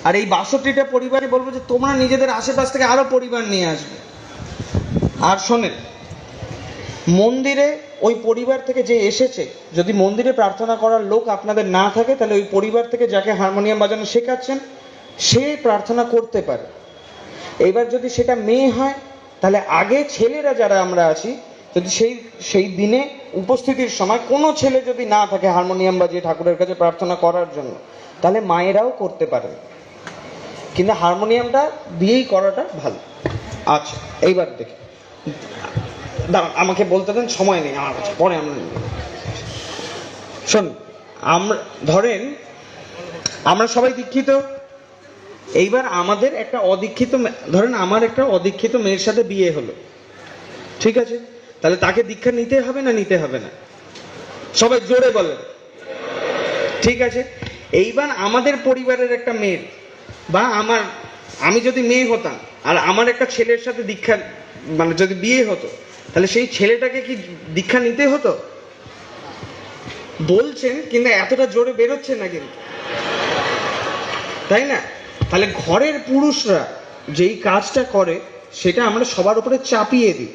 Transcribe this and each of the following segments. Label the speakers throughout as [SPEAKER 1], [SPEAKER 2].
[SPEAKER 1] আর এই 62টা পরিবারে বলবো যে তোমরা নিজেদের আশেপাশ থেকে আরো পরিবার নিয়ে আসবে। আর শোনেন, মন্দিরে ওই পরিবার থেকে যে এসেছে, যদি মন্দিরে প্রার্থনা করার লোক আপনাদের না থাকে, তাহলে ওই পরিবার থেকে যাকে হারমোনিয়াম বাজানো শেখাচ্ছেন সে প্রার্থনা করতে পারে। এবার যদি সেটা মেয়ে হয়, তাহলে আগে ছেলেরা যারা আমরা আছি, যদি সেই দিনে উপস্থিতির সময় কোনো ছেলে যদি না থাকে হারমোনিয়াম বাজিয়ে ঠাকুরের কাছে প্রার্থনা করার জন্য, তাহলে মায়েরাও করতে পারে, কিন্তু হারমোনিয়ামটা দিয়েই করাটা ভালো। আচ্ছা, এইবার দেখি, দাঁড়ান আমাকে বলতে দেন, সময় নেই আমার কাছে, পরে আমরা শোন। ধরেন আমরা সবাই দীক্ষিত, এইবার আমাদের একটা অদীক্ষিত, ধরেন আমার একটা অদীক্ষিত মেয়ের সাথে বিয়ে হলো, ঠিক আছে, তাহলে তাকে দীক্ষা নিতে হবে না নিতে হবে না? সবাই জোরে বলেন। ঠিক আছে, এইবার আমাদের পরিবারের একটা মেয়ের, বা আমি যদি মেয়ে হতাম আর আমার একটা ছেলের সাথে দীক্ষা, মানে যদি বিয়ে হতো, তাহলে সেই ছেলেটাকে কি দীক্ষা নিতে হতো? বলছেন কিন্তু এতটা জোরে বেরোচ্ছে না কিন্তু, তাই না? তাহলে ঘরের পুরুষরা যেই কাজটা করে সেটা আমরা সবার উপরে চাপিয়ে দিই।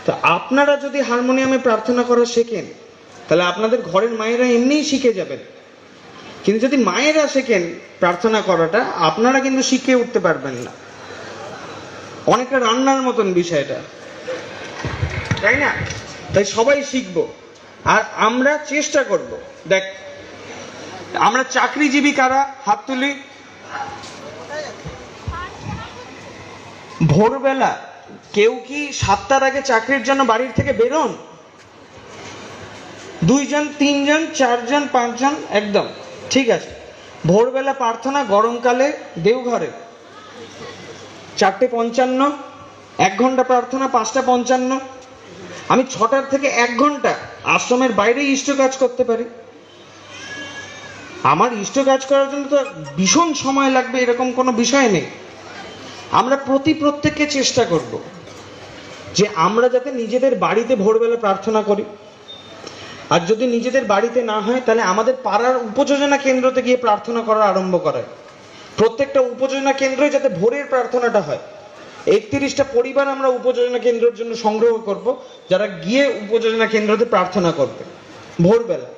[SPEAKER 1] তো আপনারা যদি হারমোনিয়ামে প্রার্থনা করা শেখেন, তাহলে আপনাদের ঘরের মায়েরা এমনিই শিখে যাবেন। কিন্তু যদি মায়েরা শেখেন প্রার্থনা করাটা, আপনারা কিন্তু শিখে উঠতে পারবেন না। অনেকটা রান্নার মতন বিষয়টা, তাই না? তাই সবাই শিখবো, আর আমরা চেষ্টা করব। দেখ, আমরা চাকরিজীবী কারা? হাত তুলি। ভোরবেলা কেউ কি 7টার আগে চাকরির জন্য বাড়ির থেকে বেরোন? 2 জন, 3 জন, 4 জন, 5 জন, একদম ঠিক আছে। ভোরবেলা প্রার্থনা গরমকালে দেওঘরে 4:55, 1 ঘন্টা প্রার্থনা 5:55। আমি 6টার থেকে 1 ঘন্টা আশ্রমের বাইরে ইষ্ট কাজ করতে পারি। আমার ইষ্ট কাজ করার জন্য তো ভীষণ সময় লাগবে এরকম কোনো বিষয় নেই। আমরা প্রত্যেককে চেষ্টা করব যে আমরা যাতে নিজেদের বাড়িতে ভোরবেলা প্রার্থনা করি। আর যদি নিজেদের বাড়িতে না হয়, তাহলে আমাদের পাড়ার উপযোজনা কেন্দ্রতে গিয়ে প্রার্থনা করা আরম্ভ করায়। প্রত্যেকটা উপযোজনা কেন্দ্রে যাতে ভোরের প্রার্থনাটা হয়। 31টা পরিবার আমরা উপযোজনা কেন্দ্রের জন্য সংগ্রহ করব, যারা গিয়ে উপযোজনা কেন্দ্রতে প্রার্থনা করবে ভোরবেলা।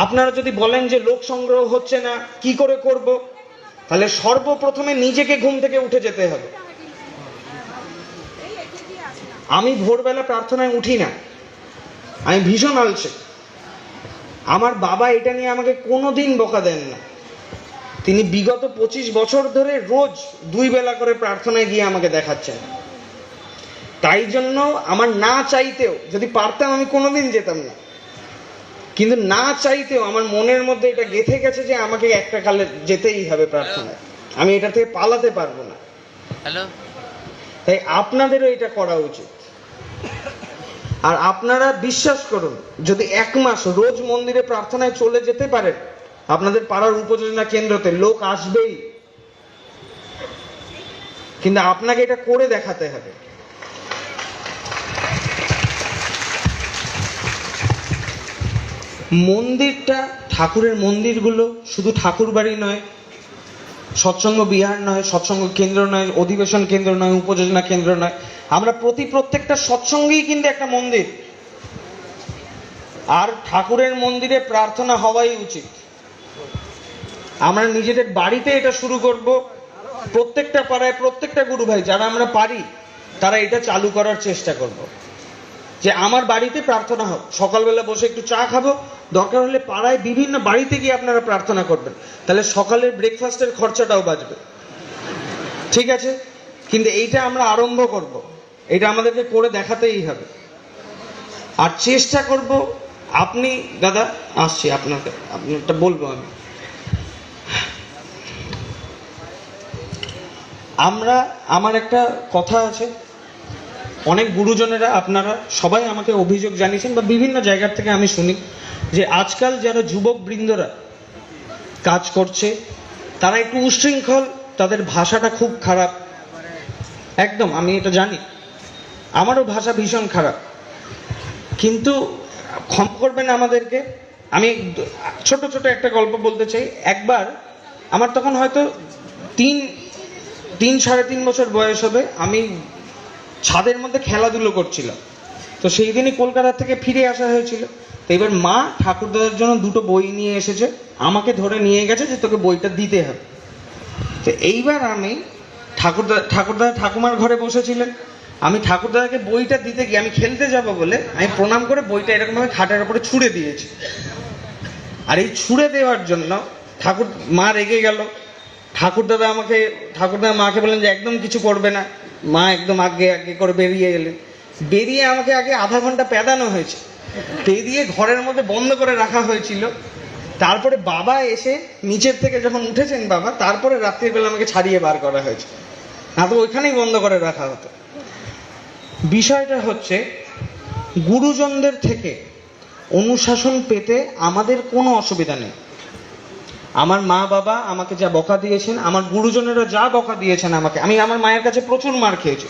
[SPEAKER 1] আপনারা যদি বলেন যে লোক সংগ্রহ হচ্ছে না, কি করে করব, তাহলে সর্বপ্রথমে নিজেকে ঘুম থেকে উঠে যেতে হবে। আমি ভোরবেলা প্রার্থনায় উঠি না, আমি ভীষণ আলসে। আমার বাবা এটা নিয়ে আমাকে কোনোদিন বকা দেন না। তিনি বিগত 25 বছর ধরে রোজ 2 বেলা করে প্রার্থনায় গিয়ে আমাকে দেখাচ্ছেন। তাই জন্য আমার না চাইতেও, যদি পারতাম আমি কোনোদিন যেতাম না, কিন্তু না চাইতেও আমার মনের মধ্যে এটা গেঁথে গেছে যে আমাকে একটা কালে যেতেই হবে প্রার্থনায়, আমি এটা থেকে পালাতে পারবো না। তাই আপনাদেরও এটা করা উচিত। আর আপনারা বিশ্বাস করুন, যদি 1 মাস রোজ মন্দিরে প্রার্থনায় চলে যেতে পারেন, আপনাদের পাড়ার উপযোজনা কেন্দ্রতে লোক আসবেই, কিন্তু আপনাকে এটা করে দেখাতে হবে। মন্দিরটা, ঠাকুরের মন্দিরগুলো শুধু ঠাকুর বাড়ি নয়, সৎসঙ্গ বিহার নয়, সৎসঙ্গ কেন্দ্র নয়, অধিবেশন কেন্দ্র নয়, উপযোজনা কেন্দ্র নয়, আমরা প্রত্যেকটা সৎসঙ্গেই কিন্তু একটা মন্দির। আর ঠাকুরের মন্দিরে প্রার্থনা হওয়াই উচিত। আমরা নিজেদের বাড়িতে এটা শুরু করব। প্রত্যেকটা পাড়ায়, প্রত্যেকটা গুরু ভাই যারা আমরা পারি, তারা এটা চালু করার চেষ্টা করব যে আমার বাড়িতে প্রার্থনা হোক। সকালবেলা বসে একটু চা খাবো, দরকার হলে পাড়ায় বিভিন্ন বাড়িতে গিয়ে আপনারা প্রার্থনা করবেন, তাহলে সকালের ব্রেকফাস্টের খরচাটাও বাঁচবে, ঠিক আছে? কিন্তু এইটা আমরা আরম্ভ করব, এটা আমাদেরকে করে দেখাতেই হবে। আর চেষ্টা করব, আপনি দাদা আসছি, আপনারটা বলবো আমি। আমার একটা কথা আছে, অনেক গুরুজনেরা, আপনারা সবাই আমাকে অভিযোগ জানিয়েছেন, বা বিভিন্ন জায়গার থেকে আমি শুনি যে আজকাল যারা যুবক বৃন্দরা কাজ করছে তারা একটু উচ্ছৃঙ্খল, তাদের ভাষাটা খুব খারাপ। একদম, আমি এটা জানি, আমারও ভাষা ভীষণ খারাপ, কিন্তু ক্ষমা করবেন আমাদেরকে। আমি ছোট একটা গল্প বলতে চাই। একবার আমার তখন হয়তো তিন তিন সাড়ে তিন বছর বয়স হবে। আমি ছাদের মধ্যে খেলাধুলো করছিলাম। তো সেই দিনই কলকাতা থেকে ফিরে আসা হয়েছিল। তো এবার মা ঠাকুরদাদার জন্য দুটো বই নিয়ে এসেছে, আমাকে ধরে নিয়ে গেছে যে তোকে বইটা দিতে হবে। তো এইবার আমি ঠাকুরদা ঠাকুমার ঘরে বসেছিলেন, আমি ঠাকুরদাদাকে বইটা দিতে গিয়ে আমি খেলতে যাব বলে আমি প্রণাম করে বইটা এরকমভাবে খাটের উপরে ছুঁড়ে দিয়েছি। আর এই ছুঁড়ে দেওয়ার জন্য মা রেগে গেল। ঠাকুরদা মাকে বললেন যে একদম কিছু করবে না। মা একদম আগে আগে করে বেরিয়ে গেলেন। বেরিয়ে আমাকে আগে আধা ঘন্টা প্যাদানো হয়েছে, পেদিয়ে ঘরের মধ্যে বন্ধ করে রাখা হয়েছিল। তারপরে বাবা এসে নিচের থেকে যখন উঠেছেন বাবা, তারপরে রাত্রিবেলা আমাকে ছাড়িয়ে বার করা হয়েছে, না তো ওইখানেই বন্ধ করে রাখা হতো। বিষয়টা হচ্ছে, গুরুজনদের থেকে অনুশাসন পেতে আমাদের কোনো অসুবিধা নেই। আমার মা বাবা আমাকে যা বকা দিয়েছেন, আমার গুরুজনেরা যা বকা দিয়েছেন আমাকে, আমি আমার মায়ের কাছে প্রচুর মার খেয়েছি।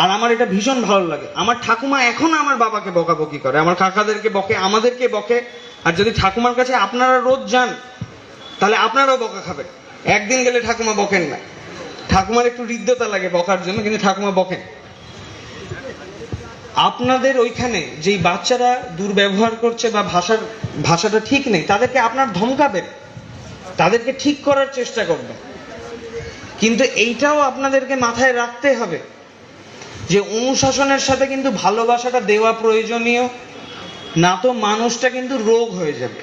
[SPEAKER 1] আর আমার এটা ভীষণ ভালো লাগে। আমার ঠাকুমা এখন আমার বাবাকে বকাবকি করে, আমার কাকাদেরকে বকে, আমাদেরকে বকে। আর যদি ঠাকুমার কাছে আপনারা রোজ যান তাহলে আপনারাও বকা খাবেন। একদিন গেলে ঠাকুমা বকেন না। ঠাকুমার একটু হৃদ্যতা লাগে বকার জন্য, কিন্তু ঠাকুমা বকেন। আপনাদের ওইখানে যেই বাচ্চারা দুর্ব্যবহার করছে বা ভাষাটা ঠিক নেই, তাদেরকে আপনার ধমকাবেন, তাদেরকে ঠিক করার চেষ্টা করবেন। কিন্তু এইটাও আপনাদেরকে মাথায় রাখতে হবে যে অনুশাসনের সাথে কিন্তু ভালোবাসাটা দেওয়া প্রয়োজনীয়, না তো মানুষটা কিন্তু রোগ হয়ে যাবে।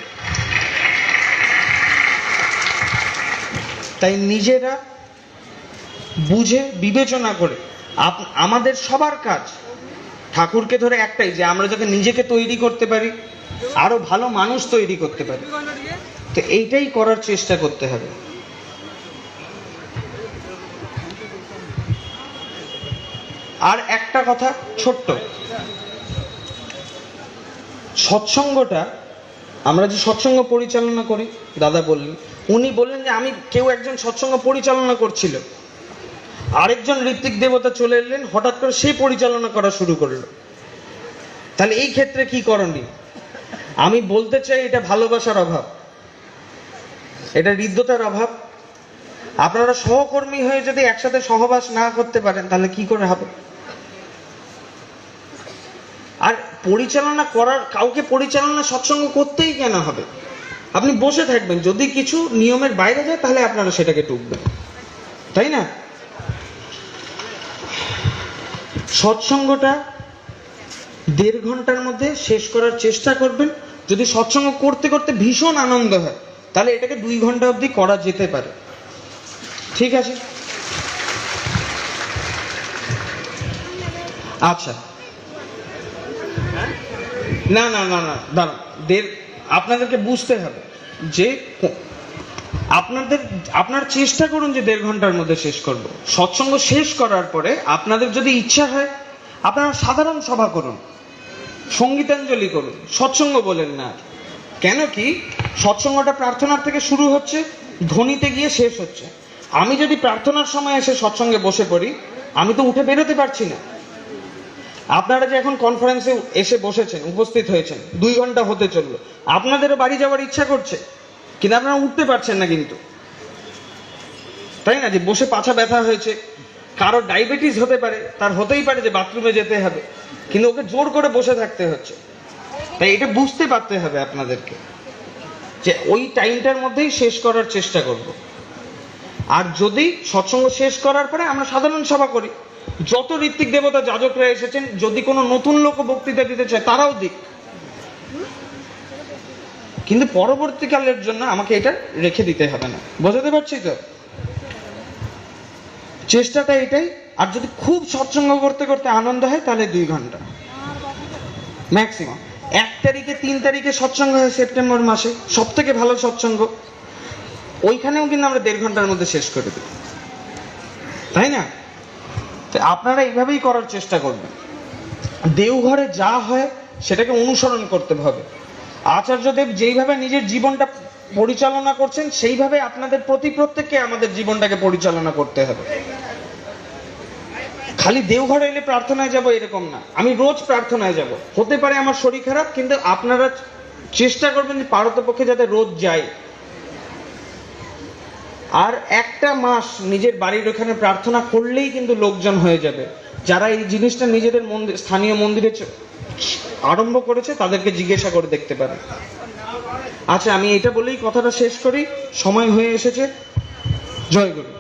[SPEAKER 1] তাই নিজেরা বুঝে বিবেচনা করে আমাদের সবার কাজ ঠাকুরকে ধরে একটাই, যে আমরা যাতে নিজেকে তৈরি করতে পারি, আরো ভালো মানুষ তৈরি করতে পারি। তো এইটাই করার চেষ্টা করতে হবে। আর একটা কথা ছোট্ট, সৎসঙ্গটা, আমরা যে সৎসঙ্গ পরিচালনা করি, দাদা বললেন, উনি বললেন যে কেউ একজন সৎসঙ্গ পরিচালনা করছিল, আরেকজন ঋত্বিক দেবতা চলে এলেন, হঠাৎ করে সে পরিচালনা করা শুরু করলো। তাহলে এই ক্ষেত্রে কি করণীয়? আমি বলতে চাই এটা ভালোবাসার অভাব, এটা হৃদ্যতার অভাব। আপনারা সহকর্মী হয়ে যদি একসাথে সহবাস না করতে পারেন তাহলে কি করে হবে? আর কাউকে পরিচালনা সৎসঙ্গ করতেই কেন হবে? আপনি বসে থাকবেন, যদি কিছু নিয়মের বাইরে যায় তাহলে আপনারা সেটাকে টুকবেন, তাই না? সৎসঙ্গটা 1.5 ঘন্টার মধ্যে শেষ করার চেষ্টা করবেন। যদি সৎসঙ্গ করতে করতে ভীষণ আনন্দ হয় তাহলে এটাকে 2 ঘন্টা অবধি করা যেতে পারে। ঠিক আছে? আচ্ছা, না না না না দাঁড়ান, আপনাদেরকে বুঝতে হবে যে আপনার চেষ্টা করুন যে 1.5 ঘন্টার মধ্যে শেষ করব। সৎসঙ্গ শেষ করার পরে আপনাদের যদি ইচ্ছা হয় আপনারা সাধারণ সভা করুন, সঙ্গীতাঞ্জলি করুন, সৎসঙ্গ বলেন না। কেন কি, সৎসঙ্গটা প্রার্থনার থেকে শুরু হচ্ছে, ধ্বনিতে গিয়ে শেষ হচ্ছে। আমি যদি প্রার্থনার সময় এসে সৎসঙ্গে বসে পড়ি, আমি তো উঠে বেরোতে পারছি না। আপনারা যে এখন কনফারেন্সে এসে বসেছেন, উপস্থিত হয়েছেন, 2 ঘন্টা হতে চললো, আপনাদেরও বাড়ি যাওয়ার ইচ্ছা করছে, কিন্তু আপনারা উঠতে পারছেন না কিন্তু, তাই না? যে বসে পাছা ব্যথা হয়েছে, কারো ডায়াবেটিস হতে পারে, তার হতেই পারে যে বাথরুমে যেতে হবে, কিন্তু ওকে জোর করে বসে থাকতে হচ্ছে। তাই এটা বুঝতে পারতে হবে আপনাদেরকে যে ওই টাইমটার মধ্যেই শেষ করার চেষ্টা করব। আর যদি সৎসঙ্গ শেষ করার পরে আমরা সাধারণ সভা করি, যত ঋত্বিক দেবতা যাজকরা এসেছেন, যদি কোনো নতুন লোক বক্তৃতা দিতে চায় তারাও দিক, কিন্তু পরবর্তীকালের জন্য আমাকে এটা রেখে দিতে হবে না। বোঝাতে পারছি তো? চেষ্টাটা এটাই। আর যদি খুব সৎসঙ্গ করতে করতে আনন্দ হয় তাহলে 2 ঘন্টা ম্যাক্সিমাম। 1 তারিখে 3 তারিখে সৎসঙ্গ হয় সেপ্টেম্বর মাসে, সব থেকে ভালো সৎসঙ্গ, ওইখানেও কিন্তু আমরা 1.5 ঘন্টার মধ্যে শেষ করে দিই, তাই না? তো আপনারা এইভাবেই করার চেষ্টা করবেন। দেওঘরে যা হয় সেটাকে অনুসরণ করতে হবে। আচার্যদেব যেইভাবে নিজের জীবনটা পরিচালনা করছেন, সেইভাবে আপনাদের প্রত্যেককে আমাদের জীবনটাকে পরিচালনা করতে হবে। খালি দেওঘরে এলে প্রার্থনায় যাব এরকম না, আমি রোজ প্রার্থনায় যাব, হতে পারে আমার শরীর খারাপ, কিন্তু আপনারা চেষ্টা করবেন যে পারতপক্ষে যাতে রোজ যাই। আর একটা মাস নিজের বাড়ির ওখানে প্রার্থনা করলেই কিন্তু লোকজন হয়ে যাবে। যারা এই জিনিসটা নিজেদের মন্দির, স্থানীয় মন্দিরে আরম্ভ করেছে, তাদেরকে জিজ্ঞাসা করে দেখতে পারে। আচ্ছা, আমি এটা বলেই কথাটা শেষ করি, সময় হয়ে এসেছে। জয় গুরু।